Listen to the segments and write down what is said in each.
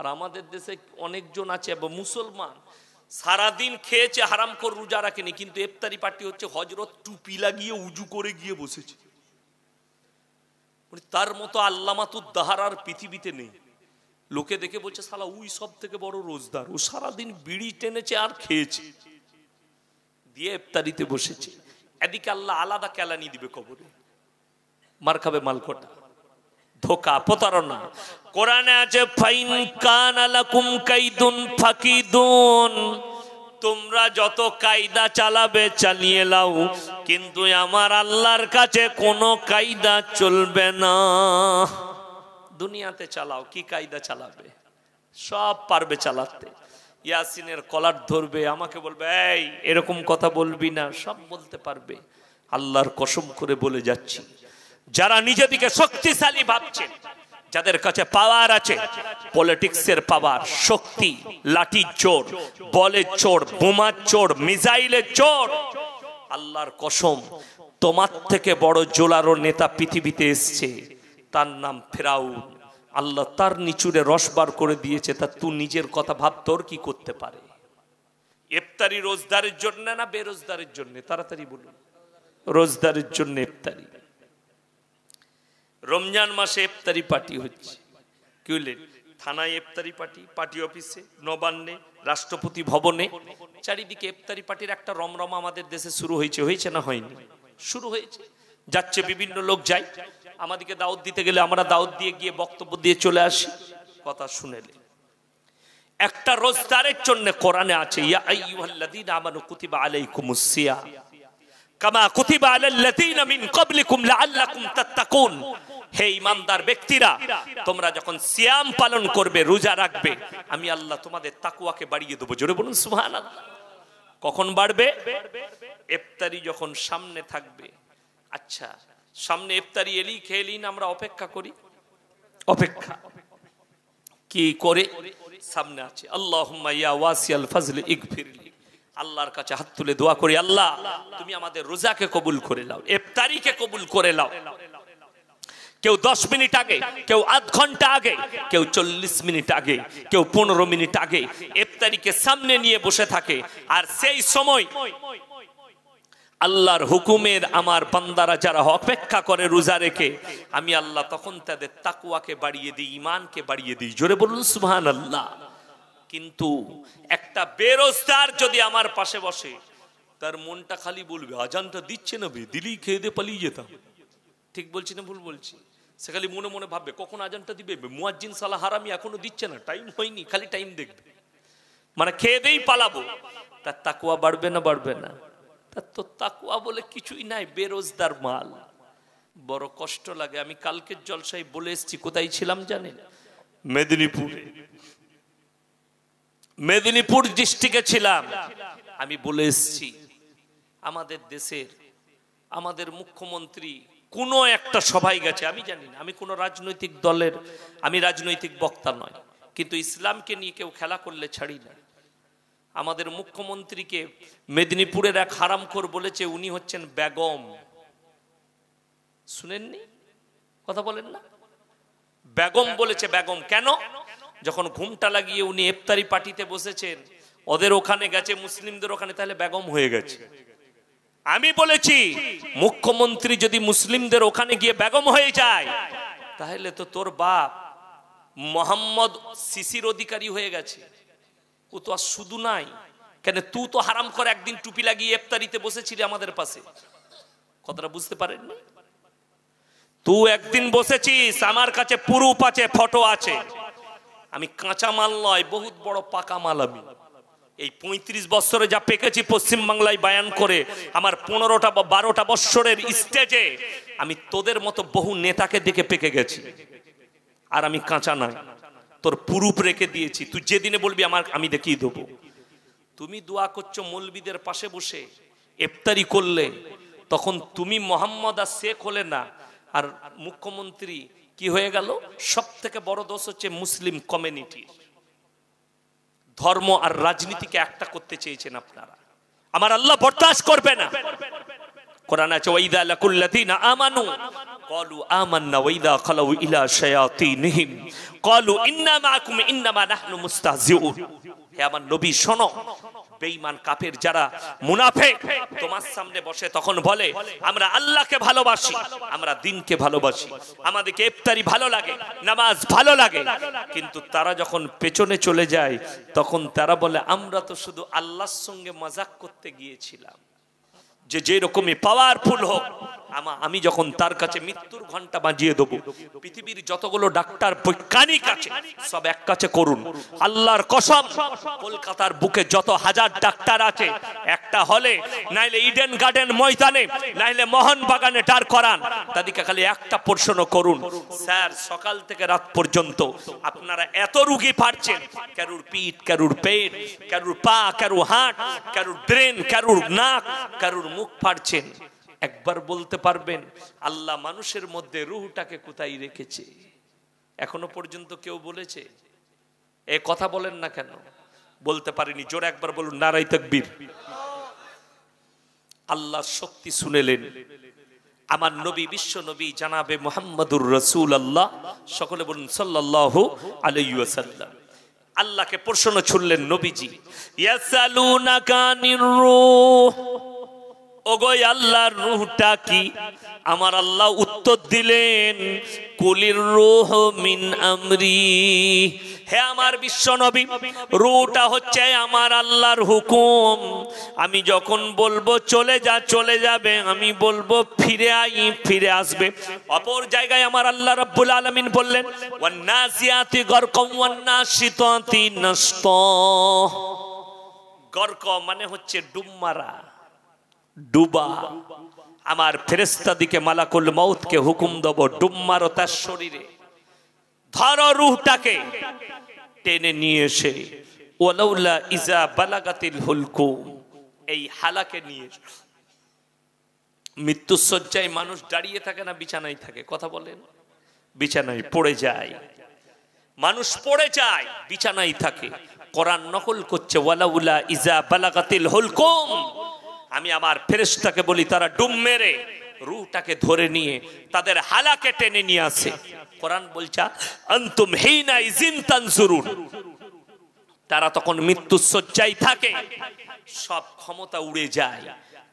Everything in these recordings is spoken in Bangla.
আর আমাদের দেশে অনেকজন আছে মুসলমান সারাদিন খেয়েছে হারামখোর, রোজা রাখেনি, কিন্তু ইফতারি পার্টি হচ্ছে হযরত টুপি লাগিয়ে উজু করে গিয়ে বসেছে। তার মতো আল্লামাতুদ দাহারার পৃথিবীতে নেই। লোকে দেখে বলছে শালা ওই সব থেকে বড় রোজদার, ও সারাদিন বিড়ি টেনেছে আর খেয়েছে, দিয়ে ইফতারিতে বসেছে। এদিকে আল্লাহ আলাদা কেলানি দিবে কবরে, মার খাবে মালকোটা, ধোঁকা, প্রতারণা। কোরআনে আছে ফাইন কানা লাকুম কাইদুন ফাকিদুন, তোমরা যত কায়দা চালাবে চালিয়ে লাও, কিন্তু আমার আল্লাহর কাছে কোনো কায়দা চলবে না। দুনিয়াতে চালাও, কি কায়দা চালাবে? সব পারবে চালাতে। ইয়াসিনের কলার ধরবে, আমাকে বলবে এই এরকম কথা বলবি না, সব বলতে পারবে। আল্লাহর কসম করে বলে যাচ্ছি, যারা নিজেদিকে শক্তিশালী ভাবছে, যাদের কাছে পাওয়ার আছে, পলিটিক্সের পাওয়ার, শক্তি, লাঠির চোর, বলের চোর, বোমার চোর, মিসাইলের চোর, আল্লাহর কসম তোমার থেকে বড় জোলারো নেতা পৃথিবীতে এসছে, তার নাম ফেরাউন। আল্লাহ তার নিচুড়ে রস বার করে দিয়েছে। তা তুই নিজের কথা ভাব, তোর কি করতে পারে? ইফতারি রোজদারের জন্য না বেরোজদারের জন্য? তাড়াতাড়ি বলুন। রোজদারের জন্য ইফতারি। রমজান মাসে ইফতারি পার্টি হচ্ছে, কি বললেন? থানায় ইফতারি পার্টি, পার্টি অফিসে, নবান্নে, রাষ্ট্রপতি ভবনে, চারিদিকে ইফতারি পার্টির একটা রমরমা আমাদের দেশে শুরু হয়েছে। হয়েছে না হয়নি? শুরু হয়েছে। যাচ্ছে, বিভিন্ন লোক যায়। আমাদেরকে দাওয়াত দিতে গেলে আমরা দাওয়াত দিয়ে গিয়ে বক্তব্য দিয়ে চলে আসি, কথা শুনেলে। একটা রোজদারের জন্য কোরআনে আছে ইয়া আইয়ুহাল্লাযীনা আমানু কুতিবা আলাইকুমুস সিয়াম কামা কুতিবা আলাল্লাযীনা মিন ক্বাবলিকুম লাআল্লাকুম তাত্তাকুন। হে ঈমানদার ব্যক্তিরা, তোমরা যখন সিয়াম পালন করবে, রোজা রাখবে, আমি আল্লাহ তোমাদের তাকওয়াকে বাড়িয়ে দেব। জোরে বলুন সুবহানাল্লাহ। কখন বাড়বে? ইফতারি যখন সামনে থাকবে। আচ্ছা, সামনে ইফতারি এলি খেলিন, আমরা অপেক্ষা করি। অপেক্ষা কি করে? সামনে আছে আল্লাহুম্মা ইয়া ওয়াসিয়াল ফাজলি ইগফিরলি, আল্লাহর কাছে হাত তুলে দোয়া করি, আল্লাহ তুমি আমাদের রোজাকে কবুল করে নাও, ইফতারিকে কবুল করে নাও। কেউ 10 মিনিট আগে, কেউ আধ ঘন্টা আগে, কেউ 40 মিনিট আগে, কেউ 15 মিনিট আগে ইফতারিকে সামনে নিয়ে বসে থাকে। আর সেই সময় আল্লাহর হুকুমের আমার বান্দারা যারা অপেক্ষা করে রোজা রেখে, আমি আল্লাহ তখন তাদের তাকওয়াকে বাড়িয়ে দিই, ঈমানকে বাড়িয়ে দিই। জোরে বলুন সুবহানাল্লাহ। কিন্তু একটা বেরোজগার যদি আমার পাশে বসে, তার মনটা খালি বলবে আজানটা দিচ্ছে না, দিলেই খেয়ে দিয়ে পালিয়ে যেতাম। ঠিক বলছি না ভুল বলছি? সে খালি মনে মনে ভাববে কখন আজানটা দিবে, মুয়াজ্জিন সালা হারামি এখনো দিচ্ছে না, টাইম হয়নি, খালি টাইম দেখবে, মানে খেয়ে দেই পালাবো। তার তাকওয়া বাড়বে না বাড়বে না? তার তো তাকওয়া বলে কিছুই নাই, বেরোজগার মাল। বড় কষ্ট লাগে। আমি কালকের জলসায় বলে এসেছি, কোথায় ছিলাম জানেন? মেদিনীপুরে, মেদিনীপুর ডিস্ট্রিক্টে ছিলাম। আমি বলে এসেছি, আমাদের দেশের আমাদের মুখ্যমন্ত্রী কোনো একটা সভায় গেছে, আমি জানি না, আমি কোনো রাজনৈতিক দলের, আমি রাজনৈতিক বক্তা নয়, কিন্তু ইসলামকে নিয়ে কেউ খেলা করলে ছাড়ি না। আমাদের মুখ্যমন্ত্রীকে মেদিনীপুরের এক হারামখোর বলেছে উনি হচ্ছেন বেগম। শুনেননি? কথা বলেন না? বেগম বলেছে। বেগম কেন? যখন ঘুমটা লাগিয়ে উনি ইফতারি পার্টিতে বসেছেন, ওদের ওখানে গেছে, মুসলিমদের ওখানে, তাহলে বেগম হয়ে গেছে। আমি বলেছি মুখ্যমন্ত্রী যদি মুসলিমদের ওখানে গিয়ে বেগম হয়ে যায়, তাহলে তো তোর বাপ মোহাম্মদ সিসির অধিকারী হয়ে গেছে। ও তো আর শুধু নাই, কেন তুই তো হারাম করে একদিন টুপি লাগিয়ে ইফতারিতে বসেছিলি আমাদের পাশে। কথাটা বুঝতে পারেননি? তুই একদিন বসেছিস, আমার কাছে প্রুফ আছে, ফটো আছে। আমি কাঁচা মাল নয়, বহুত বড় পাকা মাল। আমি এই 35 বছরে যা পেকেছি পশ্চিমবাংলায় বায়ান করে, আমার 15টা বা 12টা বছরের স্টেজে আমি তোদের মতো বহু নেতাকে দেখে পেকে গেছি। আর আমি কাঁচা নাই, তোর প্রুফ রেখে দিয়েছি। তুই যেদিনে বলবি আমার, আমি দেখিয়ে দেবো। তুমি দোয়া করছো মৌলবীদের পাশে বসে ইফতারি করলে, তখন তুমি মোহাম্মদ আর শেখ হলে না, আর মুখ্যমন্ত্রী কি হয়ে গেল? সব থেকে বড় দোষ হচ্ছে মুসলিম কমিউনিটি। ধর্ম আর রাজনীতিকে একটা করতে চেয়েছেন আপনারা, আমার আল্লাহ বরদাস্ত করবে না। কোরআন আছে ওয়াইদা লাকুল্লাযিনা আমানু, قالوا آمنا وإذا خلوا إلى شياطينهم قالوا إنا معكم إنما نحن مستهزئون হে আমার নবী শোনো বেঈমান কাফের যারা মুনাফিক তোমার সামনে বসে তখন বলে আমরা আল্লাহকে ভালোবাসি আমরা দ্বীনকে ভালোবাসি আমাদেরকে ইফতারি ভালো লাগে নামাজ ভালো লাগে কিন্তু তারা যখন পেছনে চলে যায় তখন তারা বলে আমরা তো শুধু আল্লাহর সঙ্গে মজাক করতে গিয়েছিলাম যে যে রকমই পাওয়ারফুল হোক আমি যখন তার কাছে মৃত্যুর ঘন্টা বাজিয়ে দেব পৃথিবীর যতগুলো ডাক্তার বৈজ্ঞানিক আছে সব এক কাছে করুন আল্লাহর কসম কলকাতার বুকে যত হাজার ডাক্তার আছে একটা হলে নাইলে ইডেন গার্ডেন ময়দানে নাইলে মোহনবাগানে দাঁড় করান তাদেরকে খালি একটা প্রশ্ন করুন স্যার সকাল থেকে রাত পর্যন্ত আপনারা এত রোগী পাচ্ছেন কারুর পিঠ কারুর পেট কারুর পা কারুর হাত কারুর ব্রেন কারুর নাক কারুর মুখ ফাটছেন একবার বলতে পারবেন আল্লাহ মানুষের মধ্যে রূহটাকে কোথায় রেখেছে এখনো পর্যন্ত কেউ বলেছে এ কথা বলেন না কেন বলতে পারেনি জোরে একবার বলুন নারায়ে তাকবীর আল্লাহ শক্তি শুনেলেন আমার নবী বিশ্ব নবী জানাবে মুহাম্মদুর রাসূলুল্লাহ সকলে বলুন সাল্লাল্লাহু আলাইহি ওয়াসাল্লাম আল্লাহকে প্রশ্ন ছুড়লেন নবীজি ইয়াসালুনাকা আনির রূহ ওগো আল্লাহর রূহটা কি আমার আল্লাহ উত্তর দিলেন কুলির রূহ মিন আমরি হে আমার বিশ্ব নবী রূহটা হচ্ছে আমার আল্লাহর হুকুম আমি যখন বলবো চলে যা চলে যাবে আমি বলবো ফিরে আই ফিরে আসবে অপর জায়গায় আমার আল্লাহ রাব্বুল আলামিন বললেন ওয়ান নাসিয়াতি গরকাম ওয়ান নাশিতাতি নাশতা গরক মানে হচ্ছে ডুব মারা ডুবা আমার ফেরেশতা দিকে মালাকুল মউত কে হুকুম দেব ডুব মারো তার শরীরে ধরো রূহটাকে টেনে নিয়ে এসে ওয়ালাউলা ইজা বালাগাতিল হুলকুম এই হালাকে নিয়ে মৃত্যুর শয্যায় মানুষ দাঁড়িয়ে থাকে না বিছানায় থাকে কথা বলেন বিছানায় পড়ে যায় মানুষ পড়ে যায় বিছানায় থাকে কোরআন নকল করছে ওয়ালাউলা ইজা বালাগাতিল হুলকুম আমি আমার ফেরেশতাকে বলি তারা ডুব মেরে রূহটাকে ধরে নিয়ে তাদের হালাকে টেনে নিয়ে আসে কোরআন বলছে আনতুম হিনা ইজিন তানজুরুন তারা তখন মৃত্যুর শয্যায় থাকে সব ক্ষমতা উড়ে যায়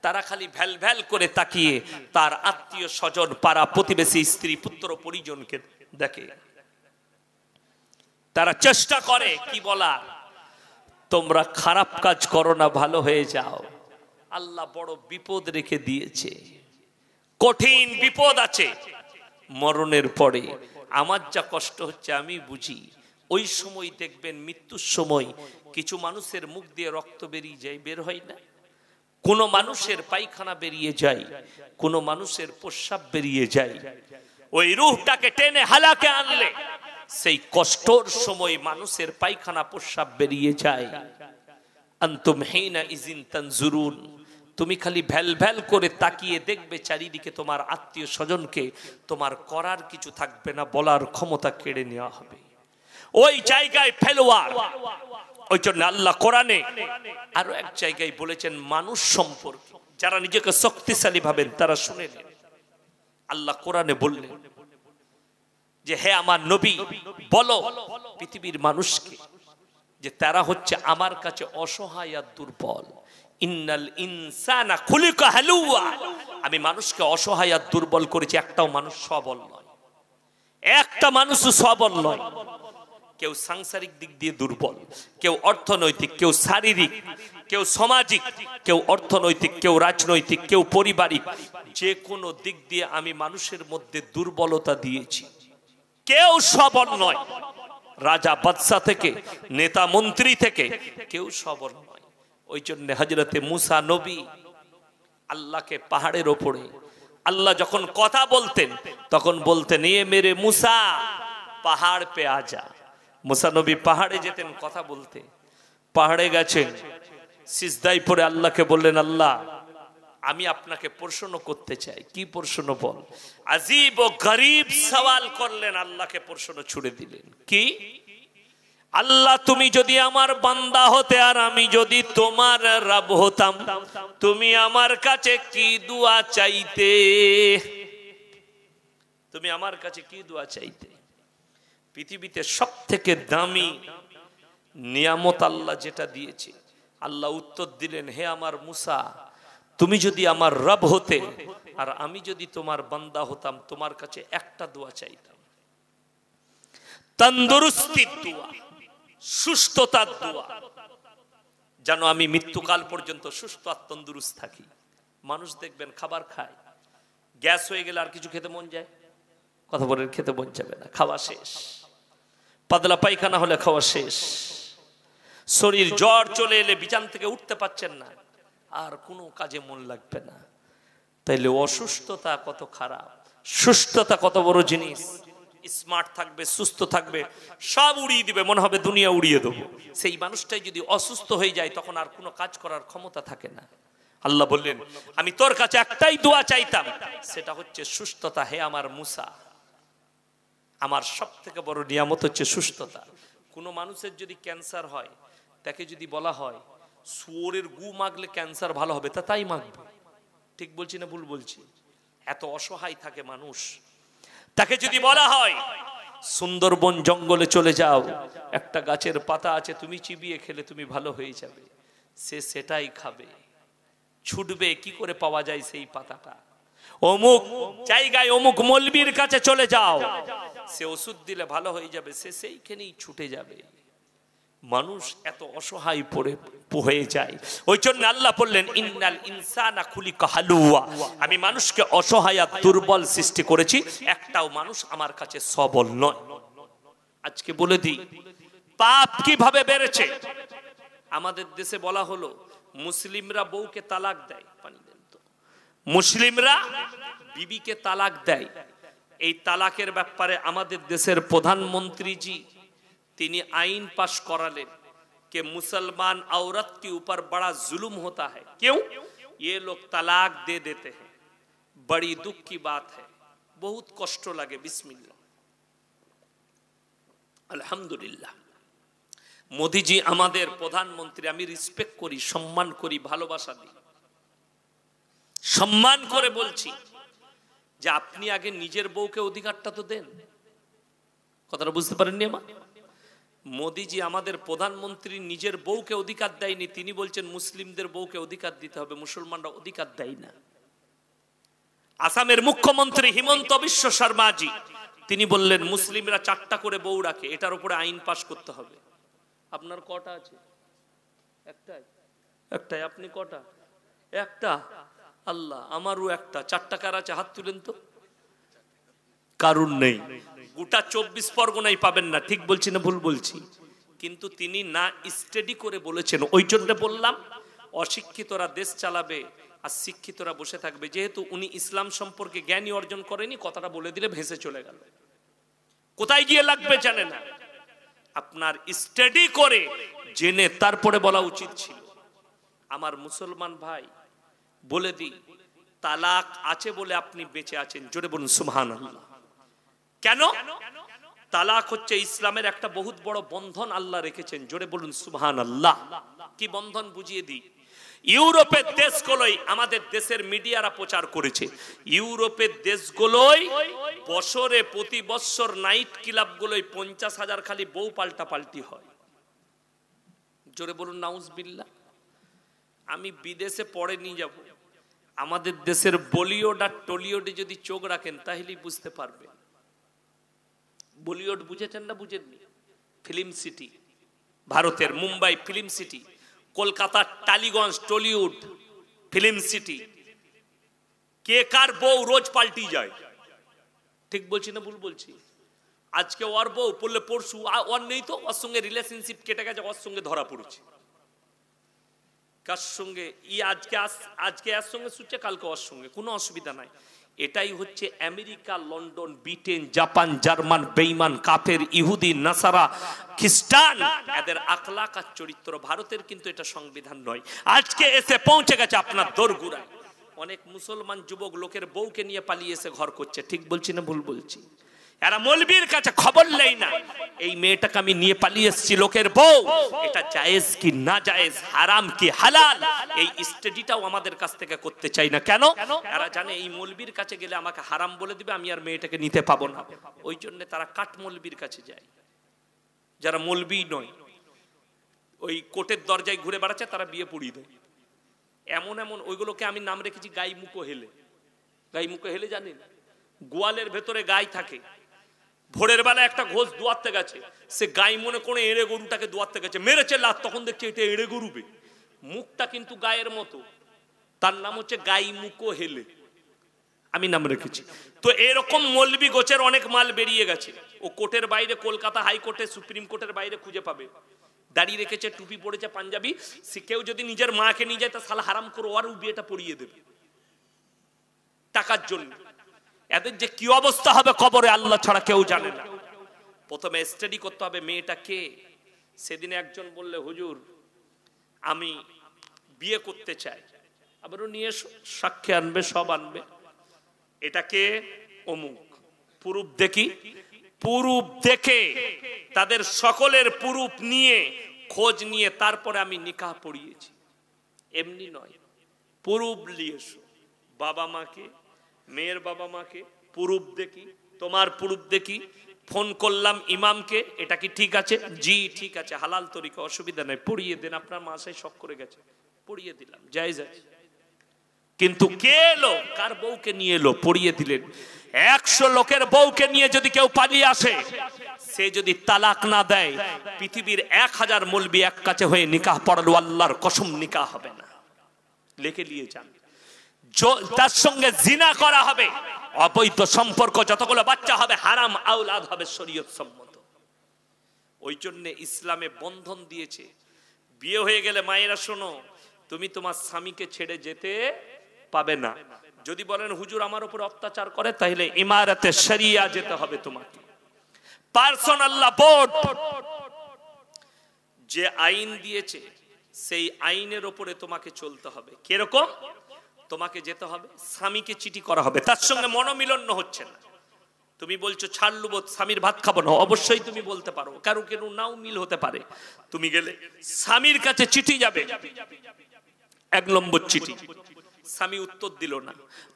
তারা খালি ভ্যাল ভ্যাল করে তাকিয়ে তার আত্মীয় স্বজন পাড়া প্রতিবেশী স্ত্রী পুত্র পরিজনকে দেখে তারা চেষ্টা করে কি বলা তোমরা খারাপ কাজ করো না ভালো হয়ে যাও আল্লাহ বড় বিপদ রেখে দিয়েছে কঠিন বিপদ আছে মরণের পরে আমার যা কষ্ট হচ্ছে আমি বুঝি ওই সময় দেখবেন মৃত্যুর সময় কিছু মানুষের মুখ দিয়ে রক্ত বেরিয়ে যায় বের হয় না কোন মানুষের পায়খানা বেরিয়ে যায় কোন মানুষের প্রস্রাব বেরিয়ে যায় ওই রূহটাকে টেনে হালাকে আনলে সেই কষ্টর সময় মানুষের পায়খানা প্রস্রাব বেরিয়ে যায় আনতুম হিনা ইজিন তানজুরুন তুমি খালি ভ্যাল ভ্যাল করে তাকিয়ে দেখবে চারিদিকে তোমার আত্মীয় স্বজনকে তোমার করার কিছু থাকবে না বলার ক্ষমতা কেড়ে নেওয়া হবে ওই জায়গায় ফেলোয়ার ওই জন্য আল্লাহ কোরআনে আরো এক জায়গায় বলেছেন মানুষ সম্পর্কে যারা নিজেকে শক্তিশালী ভাবেন তারা শুনে নেন আল্লাহ কোরআনে বললেন যে হে আমার নবী বলো পৃথিবীর মানুষকে যে তারা হচ্ছে আমার কাছে অসহায় আর দুর্বল ইন্নাল ইনসানা খুলিকা হালুয়া আমি মানুষকে অসহায় আর দুর্বল করেছি একটাও মানুষ সবল নয় একটা মানুষ সবল নয় কেউ সাংসারিক দিক দিয়ে দুর্বল কেউ অর্থনৈতিক কেউ শারীরিক কেউ সামাজিক কেউ অর্থনৈতিক কেউ রাজনৈতিক কেউ পারিবারিক যে কোনো দিক দিয়ে আমি মানুষের মধ্যে দুর্বলতা দিয়েছি কেউ সবল নয় রাজা বাদশা থেকে নেতা মন্ত্রী থেকে কেউ সবল নয় ওই জন্য হযরতে মুসা নবী আল্লাহকে পাহাড়ের ওপরে আল্লাহ যখন কথা বলতেন তখন বলতেন এ মেরে মুসা পাহাড় পে আজা মুসা নবী পাহাড়ে যেতেন কথা বলতে পাহাড়ে গেছেন সিজদায় পড়ে আল্লাহকে বললেন আল্লাহ আমি আপনাকে প্রশ্ন করতে চাই কি প্রশ্ন বল আজীব ও গরীব সওয়াল করলেন আল্লাহকে প্রশ্ন ছুড়ে দিলেন কি আল্লাহ তুমি যদি আমার বান্দা হতে আর আমি যদি তোমার রব হতাম তুমি আমার কাছে কি দোয়া চাইতে তুমি আমার কাছে কি দোয়া চাইতে? পৃথিবীতে সব থেকে দামি নিয়ামত আল্লাহ যেটা দিয়েছে, আল্লাহ উত্তর দিলেন, হে আমার মুসা, তুমি যদি আমার রব হতে আর আমি যদি তোমার বান্দা হতাম, তোমার কাছে একটা দোয়া চাইতাম, তন্দুরুস্তির দোয়া, সুস্থতার দোয়া, যেন আমি মৃত্যুকাল পর্যন্ত সুস্থ আর তন্দুরুস্ত থাকি। মানুষ দেখবেন খাবার খায়, গ্যাস হয়ে গেলে আর কিছু খেতে মন যায়? কথা বলেন, খেতে মন যাবে না, খাওয়া শেষ। পাতলা পায়খানা হলে খাওয়া শেষ। শরীর জ্বর চলে এলে বিছান থেকে উঠতে পারছেন না, আর কোনো কাজে মন লাগবে না। তাইলে অসুস্থতা কত খারাপ, সুস্থতা কত বড় জিনিস। স্মার্ট থাকবে, সুস্থ থাকবে, সব উড়িয়ে দিবে, মনে হবে দুনিয়া উড়িয়ে দেবো। সেই মানুষটাই যদি অসুস্থ হয়ে যায়, তখন আর কোনো কাজ করার ক্ষমতা থাকে না। আল্লাহ বললেন, আমি তোর কাছে একটাই দোয়া চাইতাম, সেটা হচ্ছে সুস্থতা। হে আমার মুসা, আমার সব থেকে বড় নিয়ামত হচ্ছে সুস্থতা। কোনো মানুষের যদি ক্যান্সার হয়, তাকে যদি বলা হয় শুয়োরের গু মাগলে ক্যান্সার ভালো হবে, তা তাই মাগবে। ঠিক বলছি না ভুল বলছি? এত অসহায় থাকে মানুষ। তাকে যদি বলা হয় সুন্দরবন জঙ্গলে চলে যাও, একটা গাছের পাতা আছে, তুমি চিবিয়ে খেলে তুমি ভালো হয়ে যাবে, সে সেটাই খাবে। ছুটবে কি করে পাওয়া যায় সেই পাতাটা। অমুক জায়গায় অমুক মলবির কাছে চলে যাও, সে ওষুধ দিলে ভালো হয়ে যাবে, সে সেইখানেই ছুটে যাবে। মানুষ এত অসহায় হয়ে যায়। ওই জন্য আল্লাহ বললেন, ইন্নাল ইনসানা খুলিকা হালুয়া, আমি মানুষকে অসহায় আর দুর্বল সৃষ্টি করেছি, একটাও মানুষ আমার কাছে সবল নয়। আজকে বলে দিই, পাপ কিভাবে বেড়েছে। আমাদের দেশে বলা হলো মুসলিমরা বউকে তালাক দেয়, পানি দেন তো, মুসলিমরা বিবিকে তালাক দেয়। এই তালাকের ব্যাপারে আমাদের দেশের প্রধানমন্ত্রীজি তিনি আইন পাশ करालें कि मुसलमान औरत के ऊपर बड़ा जुल्म होता है, क्यों? ये लोग तलाक दे देते हैं, बड़ी दुख की बात है, बहुत कष्ट लगे। बिस्मिल्लाह, अल्हम्दुलिल्लाह। मोदी जी আমাদের প্রধানমন্ত্রী, আমি রেসপেক্ট করি, সম্মান করি, ভালোবাসা দিই, সম্মান করে বলছি যে আপনি আগে নিজের বউকে অধিকারটা তো দেন। কথাটা বুঝতে পারেননি আমার? মোদিজি আমাদের প্রধানমন্ত্রী নিজের বউকে অধিকার দেয়নি, তিনি বলছেন মুসলিমদের বউকে অধিকার দিতে হবে, মুসলমানরা অধিকার দেয় না। আসামের মুখ্যমন্ত্রী হিমন্ত বিশ্ব শর্মাজি তিনি বললেন মুসলিমরা 4টা করে বউ রাখে, এটার উপরে আইন পাশ করতে হবে। আপনার কটা আছে? একটাই। একটাই। আপনি কটা? একটা। আল্লাহ, আমারও একটা। 4টা কার আছে? হাত তুলেন তো। কারণ নেই, গোটা 24 পরগনায় পাবেন না। ঠিক বলছি না ভুল বলছি? কিন্তু তিনি না স্টাডি করে বলেছেন। ওই জন্য বললাম অশিক্ষিতরা দেশ চালাবে আর শিক্ষিতরা বসে থাকবে। যেহেতু উনি ইসলাম সম্পর্কে জ্ঞানী অর্জন করেনি, কথাটা বলে দিলে ভেসে চলে গেল, কোথায় গিয়ে লাগবে জানে না। আপনার স্টাডি করে জেনে তারপরে বলা উচিত ছিল। আমার মুসলমান ভাই বলে দিই, তালাক আছে বলে আপনি বেঁচে আছেন, জোরে বলুন সুবহানাল্লাহ। কেন? তালাক হচ্ছে ইসলামের একটা বহুত বড় বন্ধন আল্লাহ রেখেছেন, জোরে বলুন সুবহানাল্লাহ। কি বন্ধন বুঝিয়ে দিই। ইউরোপের দেশগুলোই, আমাদের দেশের মিডিয়ারা প্রচার করেছে, ইউরোপের দেশগুলোই বছরে প্রতি বছর নাইট ক্লাবগুলোই 50,000 খালি বউ পাল্টা পাল্টি হয়। জোরে বলুন নাউজুবিল্লাহ। আমি বিদেশে পড়ে নিয়ে যাব, আমাদের দেশের বলিউড আর টলিউডে যদি চোখ রাখেন তাহলেই বুঝতে পারবেন। বলিউড বুঝেছেন না বুঝেননি? ফিল্ম সিটি, ভারতের মুম্বাই ফিল্ম সিটি, কলকাতার টালিগঞ্জ টলিউড ফিল্ম সিটি, কে কার বউ রোজ পাল্টি যায়। ঠিক বলছি না ভুল বলছি? আজকে ওর বউ বললে পরশু ওর নেই, তো ওর সঙ্গে রিলেশনশিপ কেটে গেছে, ওর সঙ্গে ধরা পড়েছে। কার সঙ্গে? আজকে এর সঙ্গে শুচ্ছে, কালকে ওর সঙ্গে, কোনো অসুবিধা নাই। এটাই হচ্ছে America, London, Britain, Japan, German, বেঈমান, কাফের, ইহুদি, নাসারা, খ্রিস্টান, এদের আখলাক আর চরিত্র। ভারতের কিন্তু এটা সংবিধান নয়। আজকে এসে পৌঁছে গেছে আপনার দোরগোড়ায়। অনেক মুসলমান যুবক লোকের বউকে নিয়ে পালিয়ে এসে ঘর করছে। ঠিক বলছি না ভুল বলছি? এরা মৌলবীর কাছে খবর নেই না এই মেয়েটাকে আমি নিয়ে পালিয়ে এসেছি লোকের বউ, এটা জায়েজ কি না জায়েজ, হারাম কি হালাল, এই স্টাডিটাও আমাদের কাছ থেকে করতে চাই না। কেন? এরা জানে এই মৌলবীর কাছে গেলে আমাকে হারাম বলে দিবে, আমি আর মেয়েটাকে নিতে পাবো না। ওই জন্য তারা কাট মৌলবীর কাছে যায়, যারা মৌলবী নয়, ওই কোর্টের দরজায় ঘুরে বেড়াচ্ছে, তারা বিয়ে পড়িয়ে দেয়। এমন এমন ওইগুলোকে আমি নাম রেখেছি গাইমুখো হেলে। গাইমুখো হেলে জানেন? গোয়ালের ভেতরে গাই থাকে, ভোরের বেলা একটা ঘোষ দোয়াতে গেছে, সে গাই মনে করে এড়ে গরুটাকে দোয়াতে গেছে, মেরেছে লাত, তখন দেখছে এটা এড়ে গরুবে, মুখটা কিন্তু গায়ের মতো, তার নাম হচ্ছে গাইমুখো হেলে, আমি নাম রেখেছি। তো এরকম মৌলবি গোছের অনেক মাল বেরিয়ে গেছে, ও কোর্টের বাইরে, কলকাতা হাইকোর্টে, সুপ্রিম কোর্টের বাইরে খুঁজে পাবে। দাঁড়িয়ে রেখেছে, টুপি পড়েছে, পাঞ্জাবি, সে কেউ যদি নিজের মাকে নিয়ে যায় তা সালা হারাম করো, আর বিয়েটা পড়িয়ে দেবে টাকার জন্য। এদের যে কি অবস্থা হবে কবরে আল্লাহ ছাড়া কেউ জানে না। প্রথমে স্টাডি করতে হবে মেয়েটা কে। সেদিন একজন বললে, হুজুর আমি বিয়ে করতে চাই। আবারও নিয়ে সাক্ষী আনবে, সব আনবে, এটাকে অমুক পুরুপ দেখি, পুরুপ দেখে তাদের সকলের পুরুপ নিয়ে খোঁজ নিয়ে তারপরে আমি নিকাহ পড়িয়েছি। এমনি নয়, পুরুপ নিয়ে এসো, বাবা মাকে, মেয়ের বাবা মাকে, পুরুপ দেখি, তোমার পুরুপ দেখি, ফোন করলাম ইমামকে, এটা কি ঠিক আছে? জি ঠিক আছে, হালাল তরিকা, অসুবিধা নাই, পড়িয়ে দেন, আপনার মাসাই শখ করে গেছে, পড়িয়ে দিলাম, জায়েজ আছে। কিন্তু কে এলো, কার বউকে নিয়ে এলো, পড়িয়ে দিলেন। 100 লোকের বউকে নিয়ে যদি কেউ পালিয়ে আসে, সে যদি তালাক না দেয়, পৃথিবীর 1000 মৌলবি এক কাছে হয়ে নিকাহ পড়ালো, আল্লাহর কসম নিকাহ হবে না। লিখে নিয়ে যান। তার সঙ্গে জিনা করা হবে, অবৈধ সম্পর্ক, যতগুলো বাচ্চা হবে হারাম আওলাদ হবে শরীয়ত সম্মত। ওই জন্য ইসলামে বন্ধন দিয়েছে, বিয়ে হয়ে গেলে মায়েরা শোনো, তুমি তোমার স্বামীকে ছেড়ে যেতে পাবে না। যদি বলেন হুজুর আমার উপর অত্যাচার করে, তাহলে ইমারতে শরিয়া যেতে হবে তোমাকে। পার্সোনাল ল বোর্ড যে আইন দিয়েছে, সেই আইনের উপরে তোমাকে চলতে হবে। কিরকম? তোমাকে যেতে হবে, স্বামীকে চিঠি করা হবে, তার সঙ্গে মনোমিলন হচ্ছে না, তুমি বলছো ছাড়লুব, স্বামীর ভাত খাবো না, অবশ্যই তুমি বলতে পারো, কারো কেন নাও মিল হতে পারে। তুমি গেলে স্বামীর কাছে চিঠি যাবে, 1 নম্বর চিঠি, স্বামী উত্তর দিল না।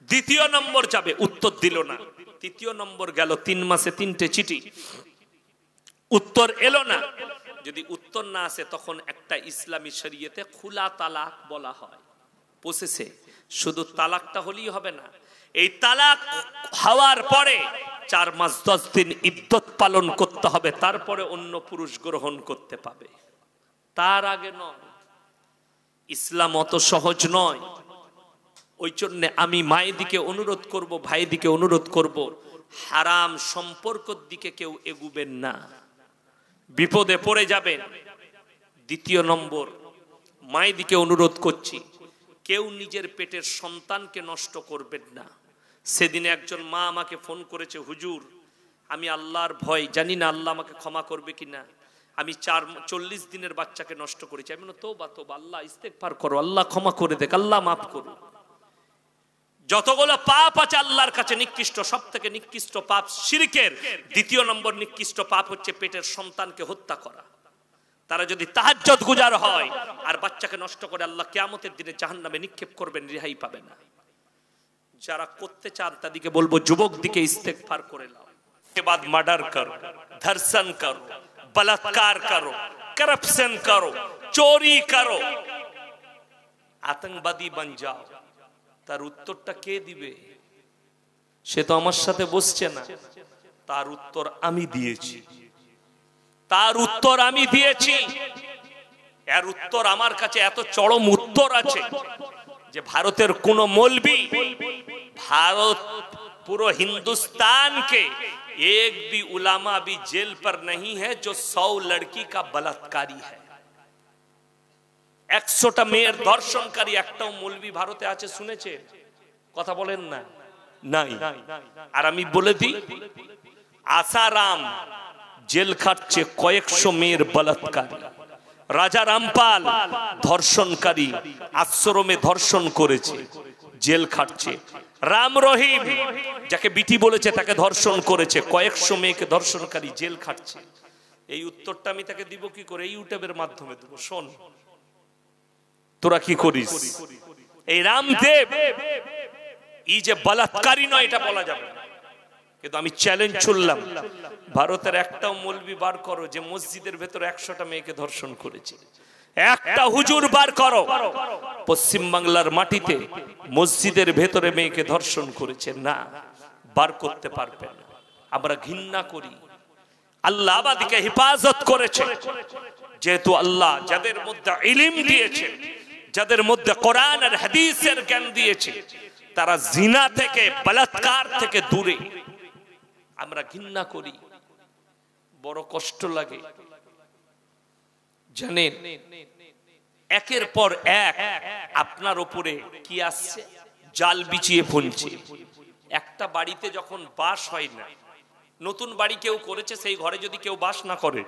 2য় নম্বর যাবে, উত্তর দিল না। 3য় নম্বর গেল, 3 মাসে 3টে চিঠি, উত্তর এলো না। যদি উত্তর না আসে, তখন একটা ইসলামী শরীয়তে খুলা তালাক বলা হয়। পোষেছে, শুধু তালাকটা হলেই হবে না, এই তালাক হওয়ার পরে 4 মাস 10 দিন ইদ্যত পালন করতে হবে, তারপরে অন্য পুরুষ গ্রহণ করতে পাবে, তার আগে নয়। ইসলাম অত সহজ নয়। ওই জন্য আমি মায়েদিকে অনুরোধ করব, ভাইদিকে অনুরোধ করব, হারাম সম্পর্কের দিকে কেউ এগুবেন না, বিপদে পড়ে যাবেন। 2য় নম্বর, মায়েদিকে অনুরোধ করছি, কেউ নিজের পেটের সন্তানকে নষ্ট করবেন না। সেদিনে একজন মা আমাকে ফোন করেছে, হুজুর আমি আল্লাহর ভয় জানি না আল্লাহ আমাকে ক্ষমা করবে কিনা, আমি 40 দিনের বাচ্চাকে নষ্ট করেছি। আমি বললাম তোবা তোবা, আল্লাহ ইস্তেগফার করো, আল্লাহ ক্ষমা করে দেখ, আল্লাহ মাফ করো। যতগুলো পাপ আছে আল্লাহর কাছে নিকৃষ্ট, সব থেকে নিকৃষ্ট পাপ শিরকের 2য় নম্বর নিকৃষ্ট পাপ হচ্ছে পেটের সন্তানকে হত্যা করা। তারা যদি তাহাজ্জুদ গুজার হয় আর বাচ্চাকে নষ্ট করে, আল্লাহ কিয়ামতের দিনে জাহান্নামে নিক্ষেপ করবেন, রেহাই পাবে না। যারা করতে চান তাদেরকে বলবো, যুবক দিকে ইস্তেগফার করে নাও, के बाद मर्डर करो, धर्षण करो, बलात्कार करो, करप्शन करो, चोरी करो, आतंकवादी बन जाओ, তার উত্তরটা কে দিবে? সে তো আমার সাথে বসছে না, তার উত্তর আমি দিয়েছি, তার উত্তর আমি দিয়েছি। এর উত্তর আমার কাছে এত চরম উত্তর আছে যে ভারতের কোন মৌলবি, भारत पूरा हिंदुस्तान के एक भी उलामा भी जेल पर नहीं है जो 100 लड़की का बलात्कारी है। 100টা মেয়ের ধর্ষণকারী একটাও মৌলবি ভারতে আছে শুনেছে? কথা বলেন না, নাই। আর আমি বলে দিই, আসারাম জেল খাটছে কয়েকশো মেয়ের বলাৎকারী, রাজা রামপাল ধর্ষণকারী, আশ্রমে ধর্ষণ করেছে, জেল খাটছে। রাম রহিম যাকে বিটি বলেছে তাকে ধর্ষণ করেছে, কয়েকশো মেয়েকে ধর্ষণকারী জেল খাটছে। এই উত্তরটা আমি তাকে দিব কি করে? ইউটিউবের মাধ্যমে দেব, শোন তোরা কি করিস। এই রামদেব এই যে বলাৎকারী নয় এটা বলা যাবে না, কিন্তু আমি চ্যালেঞ্জ ছুড়লাম, ভারতের একটাও মৌলবি বার করো যে মসজিদের ভেতরে 100টা মেয়েকে ধর্ষণ করেছে। একটা হুজুর বার করো পশ্চিম বাংলার মাটিতে মসজিদের ভেতরে মেয়েকে ধর্ষণ করেছে, না, বার করতে পারবেন। আমরা ঘৃণা করি। আল্লাহ আমাদেরকে হেফাজত করেছে, যেহেতু আল্লাহ যাদের মধ্যে ইলম দিয়েছে, যাদের মধ্যে কোরআন আর হাদিসের জ্ঞান দিয়েছে, তারা জিনা থেকে বলাৎকার থেকে দূরে। আমরা ঘৃণা করি, বড় কষ্ট লাগে। জানেন একের পর এক আপনার উপরে কি আসছে, জাল বিছিয়ে ফেলছে। একটা বাড়িতে যখন বাস হয় না, নতুন বাড়ি কেউ করেছে, সেই ঘরে যদি কেউ বাস না করে,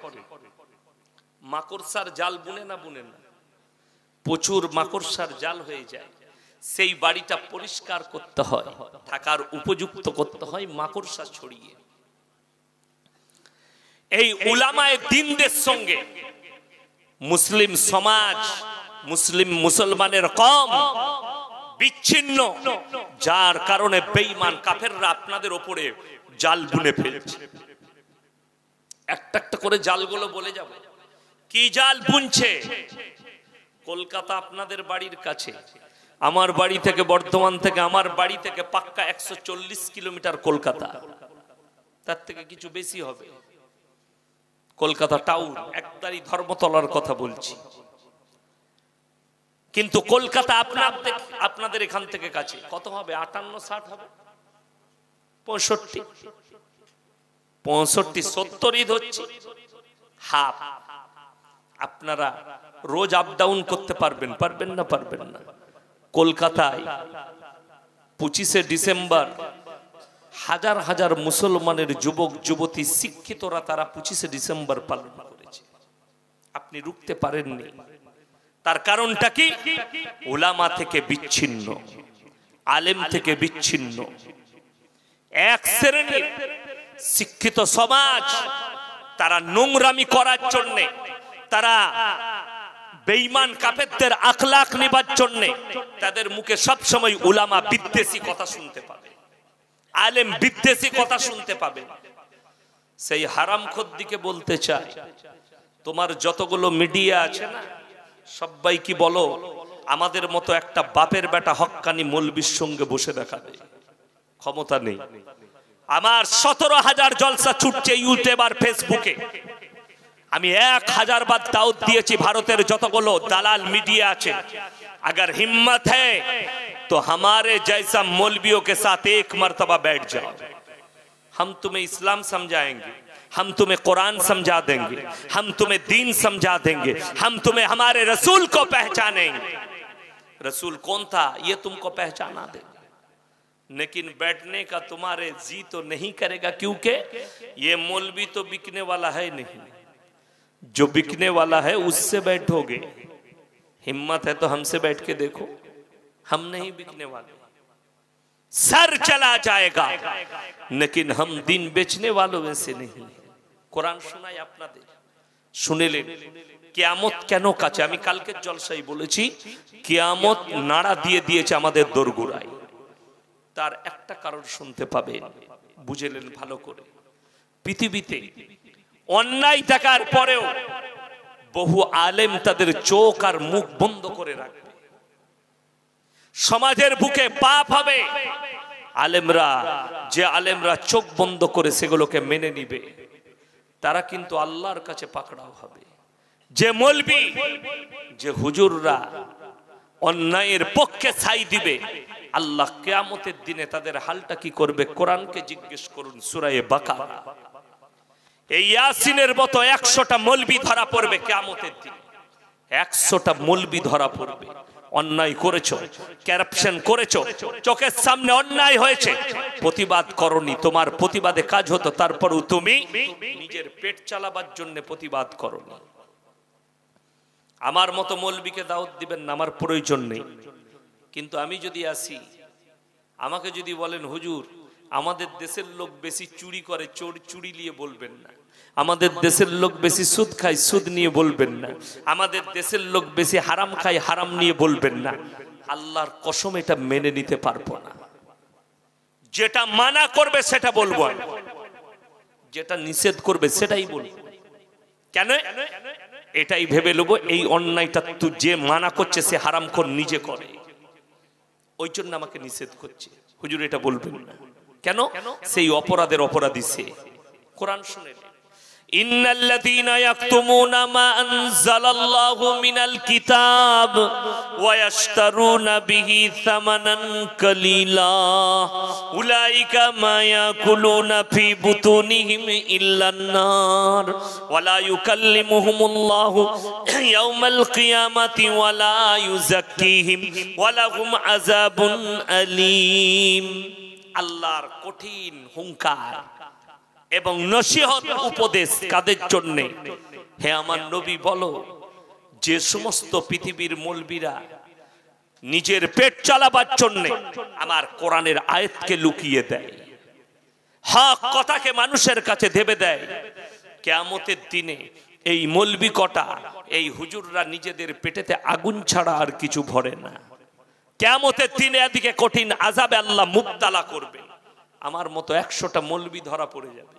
মাকড়সার জাল বুনে না বুনে না, প্রচুর মাকড়সার জাল হয়ে যায়। সেই বাড়িটা পরিষ্কার করতে হয়, থাকার উপযুক্ত করতে হয় মাকড়সা ছড়িয়ে। এই উলামায়ে দ্বীনদের সঙ্গে মুসলিম সমাজ, মুসলমানের কম বিচ্ছিন্ন, যার কারণে বেঈমান কাফেররা আপনাদের উপরে জাল বুনে ফেলছে। একটা একটা করে জালগুলো বলে যাব। কি জাল বুনছে? কলকাতা আপনাদের বাড়ির কাছে, আমার বাড়ি থেকে, বর্ধমান থেকে আমার বাড়ি থেকে পাক্কা 140 কিলোমিটার কলকাতা, তার থেকে কিছু বেশি হবে। কলকাতা টাউন, একটাই ধর্মতলার কথা বলছি, কিন্তু কলকাতা আপনাদের এখান থেকে কাছে কত হবে? 58-60 হবে, 65, 70 ধরছি, হাফ। আপনারা রোজ আপ ডাউন করতে পারবেন না? পারবেন না। কলকাতায় 25শে ডিসেম্বর হাজার হাজার মুসলমানের যুবক যুবতী শিক্ষিতরা তারা 25শে ডিসেম্বর পালন করেছে। আপনি রুখতে পারেননি। তার কারণটা কি? উলামা থেকে বিচ্ছিন্ন, আলেম থেকে বিচ্ছিন্ন, এক শ্রেণীর শিক্ষিত সমাজ, তারা নোংরামি করার জন্য, তারা বেঈমান কাফেরদের আখলাক নিবার জন্য তাদের মুখে সব সময় উলামা বিদ্বেষী কথা শুনতে পাবে, আলেম বিদ্বেষী কথা শুনতে পাবে। সেই হারামখোরদিকে বলতে চাই, তোমার যতগুলো মিডিয়া আছে না, সবাই কি বলো আমাদের মতো একটা বাপের বেটা হক্কানি মৌলবীর সঙ্গে বসে দেখাবে? ক্ষমতা নেই। আমার 17,000 জলসা ছুটছে ইউটিউব আর ফেসবুকে। আমি 1000 বার দাওয়াত দিয়েছি ভারতের যতগুলো দালাল মিডিয়া আছে, अगर हिम्मत है तो हमारे जैसा मौलवियों के साथ एक मर्तबा बैठ जाओ, हम तुम्हें इस्लाम समझाएंगे, हम तुम्हें कुरान समझा देंगे, हम तुम्हें दीन समझा देंगे, हम तुम्हें हमारे रसूल को पहचानेंगे। रसूल कौन था ये तुमको पहचाना देंगे, लेकिन बैठने का तुम्हारे जी तो नहीं करेगा, क्योंकि ये मौलवी तो बिकने वाला है नहीं, जो बिकने वाला है उससे बैठोगे। हिम्मत है तो हमसे बैठ के देखो, हम नहीं बिकने वाले, सर चला जाएगा, लेकिन हम दिन बेचने वालों में से नहीं। कुरान सुनाई আপনাদের, শুনেলেন কিয়ামত কেন কাছে? আমি কালকের জলসাই বলেছি, কিয়ামত নাড়া দিয়ে দিয়েছে আমাদের দোরগোড়ায়। তার একটা কারণ শুনতে পাবেন, বুঝলেন ভালো করে। পৃথিবীতে অন্যায় থাকার পরেও বহু আলেম তাদের চোখ আর মুখ বন্ধ করে রাখবে। সমাজের বুকে পাপ হবে, আলেমরা চোখ বন্ধ করে সেগুলোকে মেনে নিবে, তারা কিন্তু আল্লাহর কাছে পাকড়াও হবে। যে মৌলবি, যে হুজুররা অন্যায়ের পক্ষে ছাই দিবে, আল্লাহ কিয়ামতের দিনে তাদের হালটা কি করবে? কোরআনকে জিজ্ঞেস করুন, সূরা বাকারা। এই ইয়াসিনের মতো 100টা মৌলবি ধরা পড়বে কিয়ামতের দিন, 100টা মৌলবি ধরা পড়বে। অন্যায় করেছো, কারাপশন করেছো, চোখের সামনে অন্যায় হয়েছে, প্রতিবাদ করনি, তোমার প্রতিবাদে কাজ হতো, তারপরও তুমি নিজের পেট চালাবার জন্য প্রতিবাদ করনি। আমার মতো মৌলবিকে দাওয়াত দিবেন না, আমার প্রয়োজন নেই। কিন্তু আমি যদি আসি, আমাকে যদি বলেন হুজুর আমাদের দেশের লোক বেশি চুরি করে, চোর চুরি নিয়ে বলবেন না। আমাদের দেশের লোক বেশি সুদ খায়, সুদ নিয়ে বলবেন না। আমাদের দেশের লোক বেশি হারাম খায়, হারাম নিয়ে বলবেন না। আল্লাহর কসম এটা মেনে নিতে পারবো না। যেটা মানা করবে সেটা বলবো, যেটা নিষেধ করবে সেটাই বলবো। কেন? এটাই ভেবে নেবো এই অন্যায়টা তুই যে মানা করছে সে হারামখোর নিজে করে, ওই জন্য আমাকে নিষেধ করছে। হুজুর এটা বলবেন না কেন? সেই অপরাধের অপরাধী সে। কোরআন শুনে ইন্নাল্লাযীনা ইয়াকতুমুনা মা আনজালাল্লাহু মিনাল কিতাব ওয়া ইয়াশতারুনা বিহি সামানান কালীলা উলাইকা মা ইয়াকুলুনা ফি বুতুনিহিম ইল্লান নার ওয়া লা ইউকাল্লিমুহুমুল্লাহু ইয়াওমাল কিয়ামাতি ওয়া লা ইউযাক্কিহিম ওয়া লাহুম আযাবুন আলীম। আল্লাহর কঠিন হুঙ্কার এবং নসিহত উপদেশ কাদের জন্য? হে আমার নবী বলো, যে সমস্ত পৃথিবীর মৌলবীরা নিজের পেট চালাবার জন্য আমার কোরআনের আয়াতকে লুকিয়ে দেয়, হক কথাকে মানুষের কাছে দেবে দেয়, কিয়ামতের দিনে এই মৌলবী কটা, এই হুজুররা নিজেদের পেটেতে আগুন ছাড়া আর কিছু ভরে না। কিয়ামতের দিনে এদিকে কঠিন আযাবে আল্লাহ মুবতালা করবে। আমার মতো 100টা মৌলবী ধরা পড়ে যাবে।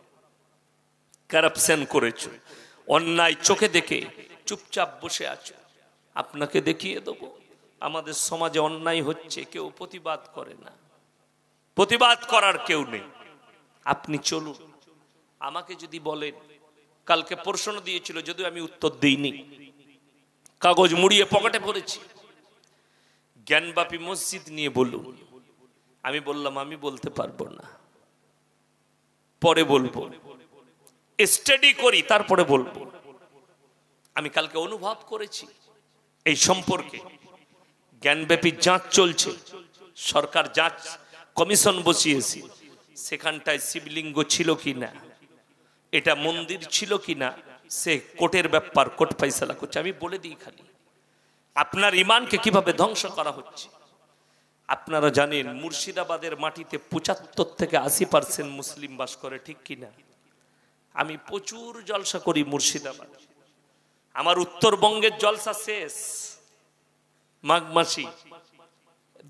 কারাপশন করেছো, অন্যায় চোখে দেখে চুপচাপ বসে আছো। আপনাকে দেখিয়ে দেবো আমাদের সমাজে অন্যায় হচ্ছে, কেউ প্রতিবাদ করে না, প্রতিবাদ করার কেউ নেই। আপনি চলুন। আমাকে যদি বলেন, কালকে প্রশ্ন দিয়েছিল যদিও আমি উত্তর দিইনি, কাগজ মুড়িয়ে পকেটে ভরেছি, জ্ঞানবাপী মসজিদ নিয়ে বলুন। আমি বললাম আমি বলতে পারবো না, পরে বলবো, স্টাডি করি তারপরে বলবো। আমি কালকে অনুভব করেছি এই সম্পর্কে। জ্ঞানব্যাপী যাঁচ চলছে, সরকার যাঁচ কমিশন বসিয়েছে, সেখানটায় শিবলিঙ্গ ছিল কিনা, এটা মন্দির ছিল কিনা, সে কোর্টের ব্যাপার, কোর্ট ফয়সালা করছে। আমি বলে দিই খালি আপনার ইমানকে কিভাবে ধ্বংস করা হচ্ছে। আপনারা জানেন মুর্শিদাবাদের মাটিতে 75 থেকে 80% মুসলিম বাস করে, ঠিক কিনা? আমি প্রচুর জলসা করি মুর্শিদাবাদ। আমার উত্তরবঙ্গের জলসা শেষ মাঘ মাসি,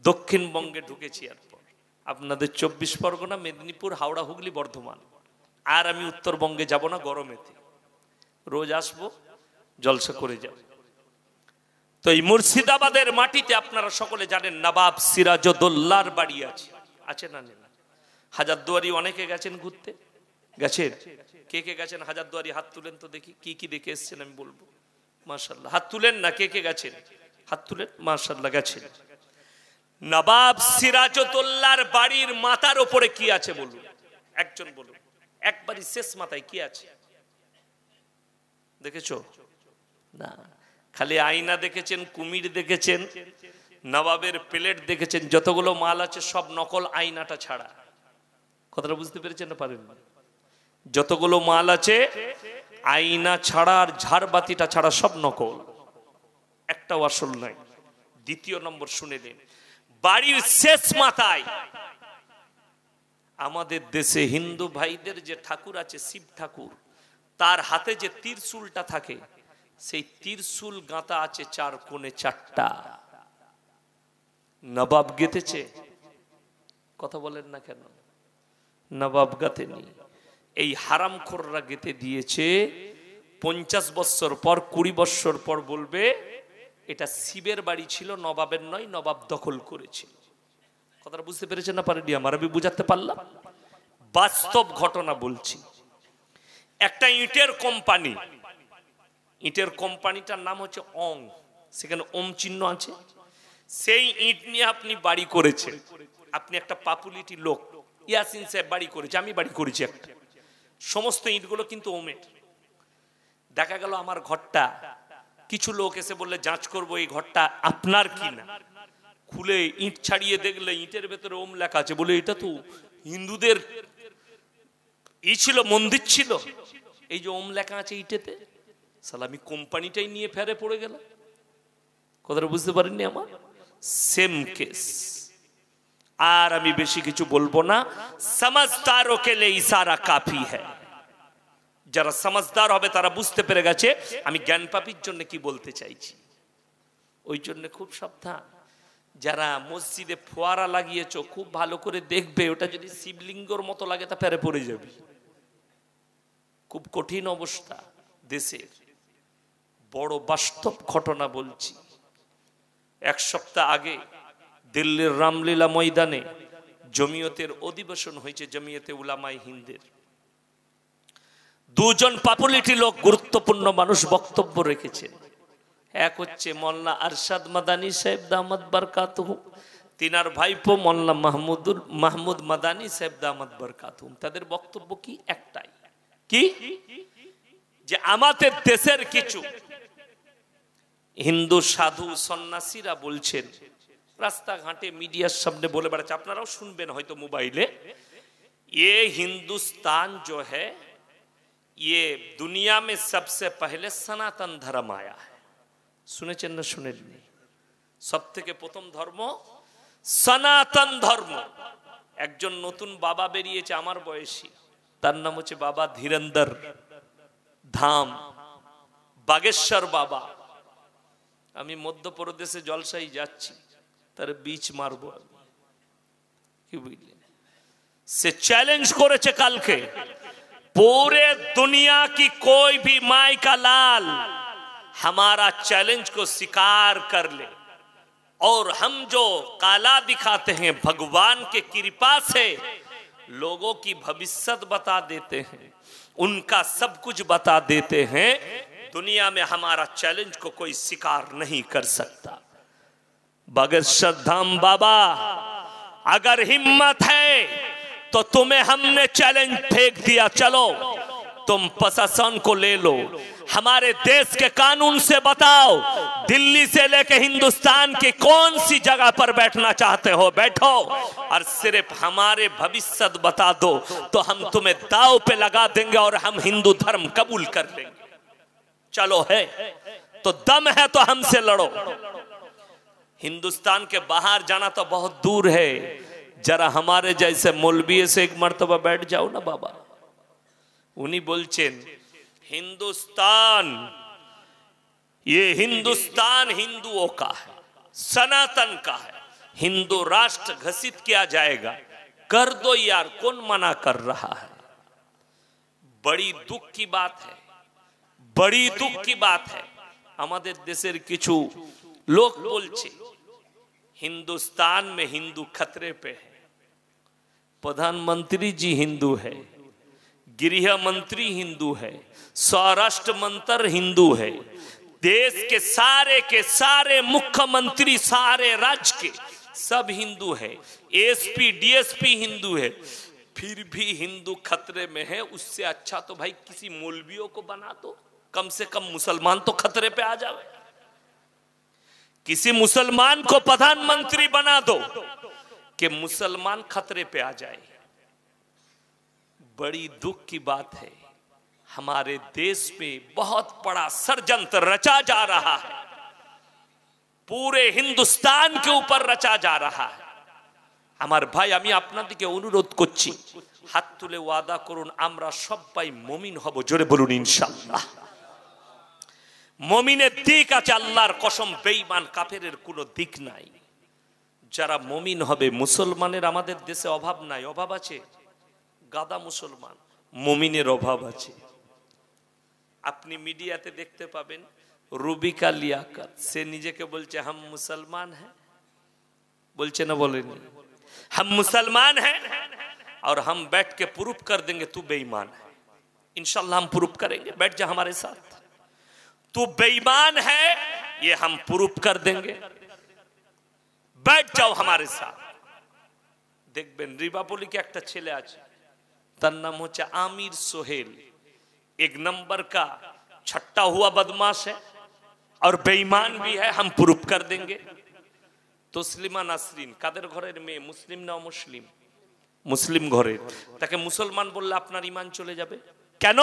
দক্ষিণবঙ্গে ঢুকেছি। এরপর আপনাদের 24 পরগনা, মেদিনীপুর, হাওড়া, হুগলি, বর্ধমান। আর আমি উত্তরবঙ্গে যাব না গরমেতে, রোজ আসবো, জলসা করে যাব। তো এই মুর্শিদাবাদের মাটিতে আপনারা সকলে জানেন নবাব সিরাজউদ্দৌলার বাড়ি আছে, আছে না? হাজারদুয়ারি অনেকে গেছেন ঘুরতে, গেছেন? কে কে গেছেন হাজারদুয়ারি? হাত তুলেন তো দেখি, কি কি দেখে এসেছেন আমি বলবো। মাশাআল্লাহ, হাত তুলেন না, কে কে গেছেন হাত তুলেন। মাশাআল্লাহ, গেছেন। নবাব সিরাজউদ্দৌলার বাড়ির মাথার উপরে কি আছে বলুন, একজন বলুন। একবারই শেষ মাথায় কি আছে দেখেছো? না, খালি আয়না দেখেছেন, কুমির দেখেছেন, নবাবের প্লেট দেখেছেন, যতগুলো মাল আছে সব নকল, আয়নাটা ছাড়া। কথাটা বুঝতে পেরেছেন না পারেন? যতগুলো মাল আছে আয়না ছাড়া আর ঝাড়বাতিটা ছাড়া সব নকল, একটাও আসল নাই। দ্বিতীয় নম্বর শুনে নিন, বাড়ির শেষ মাথায় আমাদের দেশে হিন্দু ভাইদের যে ঠাকুর আছে শিব ঠাকুর, তার হাতে যে ত্রিশূলটা থাকে, সেই ত্রিশূল গাঁথা আছে 4 কোণে 4টা। নবাব গেঁথেছে? কথা বলেন না কেন? নবাব গাঁথেনি, এই হারামখোররা গেঁথে দিয়েছে। 50 বছর পর, 20 বছর পর বলবে এটা শিবের বাড়ি ছিল, নবাবের নয়, নবাব দখল করেছিল। কথাটা বুঝতে পেরেছেন না পারেনি? আমার আমি বুঝাতে পারলাম? বাস্তব ঘটনা বলছি। একটা ইটের কোম্পানি, ইটের কোম্পানিটার নাম হচ্ছে অং, সেখানে ওম চিহ্ন আছে। সেই ইট নিয়ে আপনি বাড়ি করেছেন, আপনি একটা পাপুলিটি লোক, ইয়াসিন সাহেব বাড়ি করেছে, আমি বাড়ি করেছি একটা, সমস্ত ইটগুলো কিন্তু ওমের। দেখা গেল আমার ঘরটা, কিছু লোক এসে বললে যাঁচ করবো এই ঘরটা আপনার কি না, খুলে ইট ছাড়িয়ে দেখলে ইটের ভেতরে ওম লেখা আছে, বলে এটা তো হিন্দুদের ছিল, মন্দির ছিল, এই যে ওম লেখা আছে ইটেতে। সালা আমি কোম্পানিটাই নিয়ে ফেরে পড়ে গেল। কথাটা বুঝতে পারেননি আমার? Same case. আর আমি বেশি কিছু বলবো না। समझदारों के लिए इशारा काफी है। যারা समझदार হবে তারা বুঝতে পেরে গেছে আমি জ্ঞানপাপীর জন্য কি বলতে চাইছি। ওই জন্য খুব সাবধান। যারা মসজিদে ফোয়ারা লাগিয়েছো খুব ভালো করে দেখবে, ওটা যদি শিবলিঙ্গর মতো লাগে তা ফেরে পড়ে যাবে। খুব কঠিন অবস্থা দেশের, বড় বাস্তব ঘটনা বলছি। এক সপ্তাহ আগে দিল্লির রামলীলা ময়দানে জমিয়তের অধিবেশন হয়েছে, জমিয়তে উলামায়ে হিন্দের। দুজন পপুলারিটি লোক, গুরুত্বপূর্ণ মানুষ বক্তব্য রেখেছেন। এক হচ্ছে মোল্লা আরশাদ মাদানী সাহেব দামাত বরকাতুহু, তিনার ভাইপো মোল্লা মাহমুদ মাদানী সাহেব দামাত বরকাতুহু। তাদের বক্তব্য কি? একটাই, কি যে আমাদের দেশের কিছু হিন্দু সাধু সন্ন্যাসীরা বলছেন, রাস্তাঘাটে মিডিয়ার সামনে বলে বেড়াচ্ছে, আপনারাও শুনবেন হয়তো মোবাইলে, ये हिंदुस्तान जो है ये दुनिया में सबसे पहले सनातन धर्म आया है। শুনেছেন না শুনেননি? সব থেকে প্রথম ধর্ম সনাতন ধর্ম। একজন নতুন বাবা বেরিয়েছে আমার বয়সী, তার নাম হচ্ছে বাবা ধীরেন্দর ধাম, বাগেশ্বর বাবা। আমি মধ্যপ্রদেশে জলসাই যাচ্ছি, তার বীজ মারবো আমি, কি বুঝলেন? সে চ্যালেঞ্জ করেছে কালকে, पूरे दुनिया की कोई भी माई का लाल हमारा चैलेंज को स्वीकार कर ले और हम जो काला दिखाते हैं भगवान के कृपा से लोगों की भविष्यत बता देते हैं, उनका सब कुछ बता देते हैं, दुनिया में हमारा चैलेंज को कोई स्वीकार नहीं कर सकता। बागेश्वर धाम बाबा, अगर हिम्मत है तो तुम्हें हमने चैलेंज फेंक दिया, चलो तुम प्रशासन को ले लो, हमारे देश के कानून से बताओ, दिल्ली से लेकर हिंदुस्तान की कौन सी जगह पर बैठना चाहते हो, बैठो, और सिर्फ हमारे भविष्य बता दो तो हम तुम्हें दाव पे लगा देंगे और हम हिंदू धर्म कबूल कर लेंगे। चलो है तो दम है तो हमसे लड़ो। हिंदुस्तान के बाहर जाना तो बहुत दूर है, जरा हमारे जैसे मौलवी से एक मर्तबा बैठ जाओ ना बाबा। उन्हीं बोलचेन हिंदुस्तान, ये हिंदुस्तान हिंदुओं का है, सनातन का है, हिंदू राष्ट्र घोषित किया जाएगा, कर दो यार, कौन मना कर रहा है। बड़ी दुख की बात है, बड़ी दुख की बात है। আমাদের দেশের কিছু লোক বলছে हिंदुस्तान में हिंदू खतरे पे है, प्रधानमंत्री जी हिंदू है, गृह मंत्री हिंदू है, स्वराष्ट्र मंत्री हिंदू है, देश के सारे मुख्यमंत्री सारे राज्य के सब हिंदू है, एसपी डीएसपी हिंदू है, फिर भी हिंदू खतरे में है। उससे अच्छा तो भाई किसी मौलवियों को बना दो, कम से कम मुसलमान तो खतरे पे आ जाए, किसी मुसलमान को प्रधानमंत्री बना दो कि मुसलमान खतरे पे आ जाए। बड़ी दुख की बात है, हमारे देश में बहुत बड़ा षड्यंत्र रचा जा रहा है, पूरे हिंदुस्तान के ऊपर रचा जा रहा है। আমার ভাই, আমি আপনাদেরকে অনুরোধ করছি, হাত তুলে ওয়াদা করুন আমরা সবাই মুমিন হব, জোরে বলুন ইনশাআল্লাহ। মুমিনের দিক আছে, আল্লাহর কসম, বেঈমান কাফেরের কোনো দিক নাই। যারা মুমিন হবে, মুসলমানের আমাদের দেশে অভাব নাই, অভাব আছে গাদা মুসলমান, মুমিনের অভাব আছে। আপনি মিডিয়াতে দেখতে পাবেন রুবিকা লিয়াকত, সে নিজেকে বলছে हम मुसलमान हैं, बोलचे ना बोलेंगे हम मुसलमान हैं और हम बैठ के प्रूफ कर देंगे तू बेईमान है। इंशाल्लाह हम प्रूफ करेंगे, बैठ जा हमारे साथ, तू बेईमान है ये हम प्रूफ कर देंगे, बैठ जाओ हमारे साथ। দেখবেন রিবাপলিকে একটা ছেলে আছে, তার নাম হচ্ছে आमिर सोहेल, एक नंबर का छट्टा हुआ बदमाश है और बेईमान भी है, हम प्रूफ कर देंगे। तस्लिमा नासरीन কাদের ঘরের মেয়ে, মুসলিম না অমুসলিম? মুসলিম ঘরের, তাকে মুসলমান বললে আপনার ঈমান চলে যাবে কেন?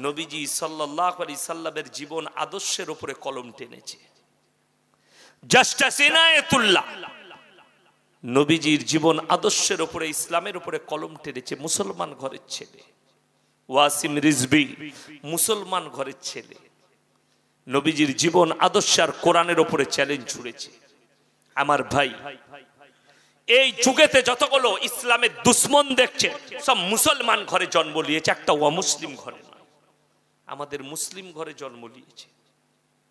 নবীজি সাল্লাল্লাহু আলাইহি সাল্লামের জীবন আদর্শের উপরে কলম টেনেছে। জাস্টাস ইনায়েতুল্লাহ নবীজির জীবন আদর্শের উপরে, ইসলামের উপরে কলম টেনেছে মুসলমান ঘরের ছেলে। ওয়াসিম রিজভী মুসলমান ঘরের ছেলে, নবীজির জীবন আদর্শ আর কোরআনের উপরে চ্যালেঞ্জ ছুড়েছে। আমার ভাই, এই যুগেতে যতগুলো ইসলামের দুশ্মন দেখছে সব মুসলমান ঘরে জন্ম নিয়েছে, একটা অমুসলিম ঘরে না। আমাদের মুসলিম ঘরে জন্ম নিয়েছে।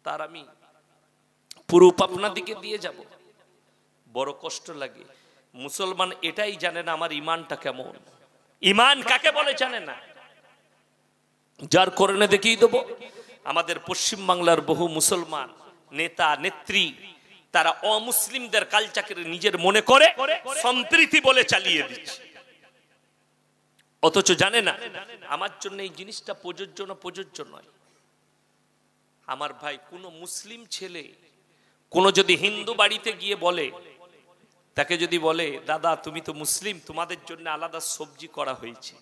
তার আমি প্রুফ আপনাদিকে দিয়ে যাব। বড় কষ্ট লাগে, মুসলমান এটাই জানে না আমার ইমানটা কেমন, ইমান কাকে বলে জানে না। যার কোরআনে দেখিয়ে দেবো, আমাদের পশ্চিম বাংলার বহু মুসলমান নেতা নেত্রী তারা অমুসলিমদের কালচারকে নিজের মনে করে সম্প্রীতি বলে চালিয়ে দিচ্ছে, অথচ জানে না আমার জন্য এই জিনিসটা প্রযোজ্য না প্রযোজ্য নয়। আমার ভাই, কোন মুসলিম ছেলে কোন যদি হিন্দু বাড়িতে গিয়ে বলে, তাকে যদি বলে দাদা তুমি তো মুসলিম, তোমাদের জন্য আলাদা সবজি করা হয়েছে,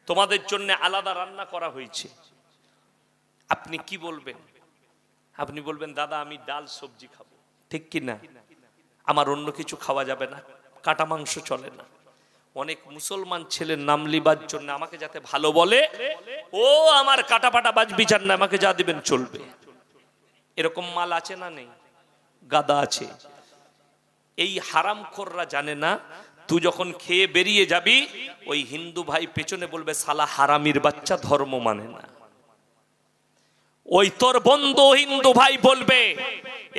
তোমাদের জন্য আলাদা রান্না করা হয়েছে, আপনি কি বলবেন? আপনি বলবেন দাদা আমি ডাল সবজি খাবো, ঠিক কি না? আমার অন্য কিছু খাওয়া যাবে না, কাটা মাংস চলে না। অনেক মুসলমান ছেলের নাম লিবার জন্য আমাকে যাতে ভালো বলে, ও আমার কাটা পাটা বাজ বিচার না, আমাকে যা দিবেন চলবে। এরকম মাল আছে না নেই? গাদা আছে। এই হারামখোররা জানে না, তুই যখন খেয়ে বেরিয়ে যাবি ওই হিন্দু ভাই পেছনে বলবে শালা হারামির বাচ্চা ধর্ম মানে না। ওই তোর বন্ধু হিন্দু ভাই বলবে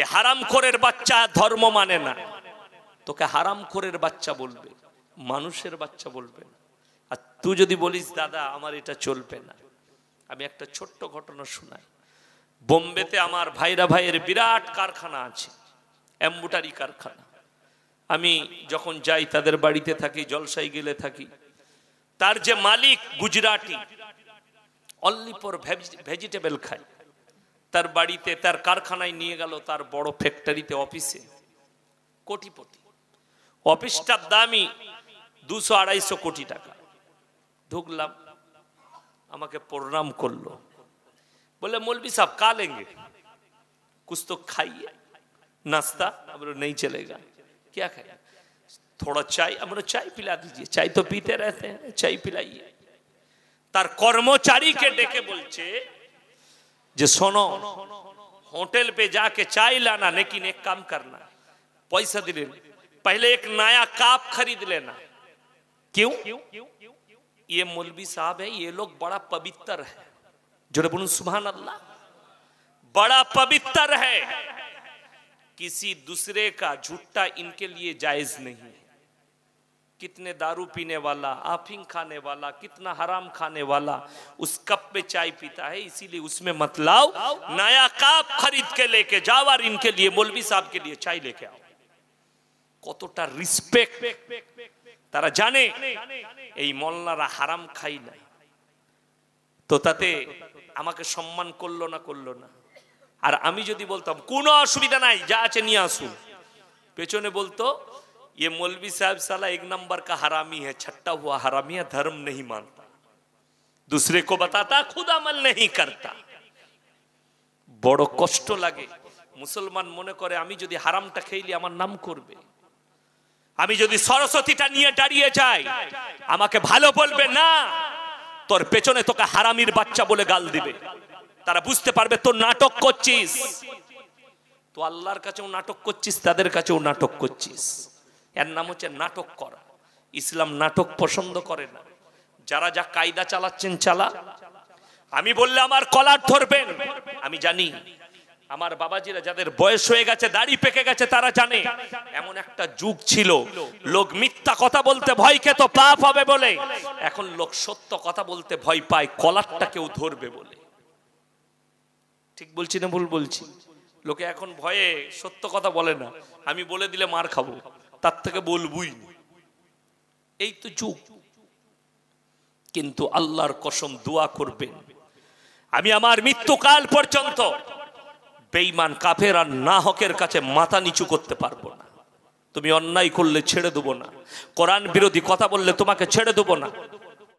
এ হারামখোরের বাচ্চা ধর্ম মানে না। তোকে হারামখোরের বাচ্চা বলবে, মানুষের বাচ্চা বলবে না। আর তুই যদি বলিস দাদা আমার এটা চলবে না, আমি একটা ছোট্ট ঘটনা শোনাই। বোম্বেতে আমার ভাইয়ের বিরাট কারখানা আছে, এম্বুটারি কারখানা। আমি যখন যাই তাদের বাড়িতে থাকি, জলসাই গেলে থাকি। তার যে মালিক গুজরাটি, অনলি ফর ভেজিটেবল খায়। তার বাড়িতে তার কারখানায় নিয়ে গেল, তার বড় ফ্যাক্টরিতে অফিসে, কোটিপতি। অফিসটার দামই 200-250 কোটি টাকা। ঢুকলাম, আমাকে প্রণাম করলো, बोले मौलवी साहब का लेंगे, कुछ तो खाइए, नाश्ता। अब नहीं चलेगा, क्या खाए? थोड़ा चाय, अब चाय पिला दीजिए, चाय तो पीते रहते हैं, चाय पिलाइए। तार कर्मचारी के डेके बोलचे जे सुनो होटल पे जाके चाय लाना, लेकिन एक काम करना, पैसा दिले पहले एक नया कप खरीद लेना। क्यों? ये मौलवी साहब है, ये लोग बड़ा पवित्र है। जो बोलूं सुभान अल्लाह, बड़ा पवित्र है, किसी दूसरे का झूठा इनके लिए जायज नहीं है। कितने दारू पीने वाला, आफीम खाने वाला, कितना हराम खाने वाला उस कप में चाय पीता है, इसीलिए उसमें मत लाओ, नया कप खरीद के लेके जाओ और इनके लिए मौलवी साहब के लिए चाय लेके आओ। কতটা রিসপেক্ট তারা জানে। এই মোল্লারা হারাম খাই না, তো তাতে আমাকে সম্মান করলো না। আর আমি যদি বলতাম কোনো অসুবিধা নাই, যা আছে নিয়ে আসুন, পেছনে বলতো ये मौलवी साहब साला 1 नंबर का हरामी है, छट्टा हुआ हरामी है, धर्म नहीं मानता, दूसरे को बताता, खुद अमल नहीं करता। बड़ो कष्ट लागे। मुसलमान मने करे आमी यदि हारामटा खेइले आमार नाम करबे, आमी यदि सरस्वतीटा निये दाঁড়িয়ে যাই আমাকে ভালো বলবে না, তোর পেছনে তোকে হারামির বাচ্চা বলে গাল দিবে। তারা বুঝতে পারবে তোর নাটক করছিস, তো আল্লাহর কাছেও নাটক করছিস, তাদের কাছেও নাটক করছিস। এর নাম হচ্ছে নাটক করা। ইসলাম নাটক পছন্দ করে না। যারা যা কায়দা চালাচ্ছেন চালা, আমি বললে আমার কলার ধরবেন। আমি জানি আমার বাবাজিরা যাদের বয়স হয়ে গেছে, দাড়ি পেকে গেছে, তারা জানে এমন একটা যুগ ছিল লোক মিথ্যা কথা বলতে ভয় খেত পাপ হবে বলে, এখন লোক সত্য কথা বলতে ভয় পায় কলারটা কেউ ধরবে বলে। ঠিক বলছি না ভুল বলছি? লোকে এখন ভয়ে সত্য কথা বলে না, আমি বলে দিলে মার খাবো, তার থেকে বলবই। এই তো যুগ। কিন্তু আল্লাহর কসম দোয়া করবেন, আমি আমার মৃত্যুকাল পর্যন্ত বেঈমান কাফের আর নাহকের কাছে মাথা নিচু করতে পারবো না। তুমি অন্যায় করলে ছেড়ে দেবো না, কোরআন বিরোধী কথা বললে তোমাকে ছেড়ে দেবো না।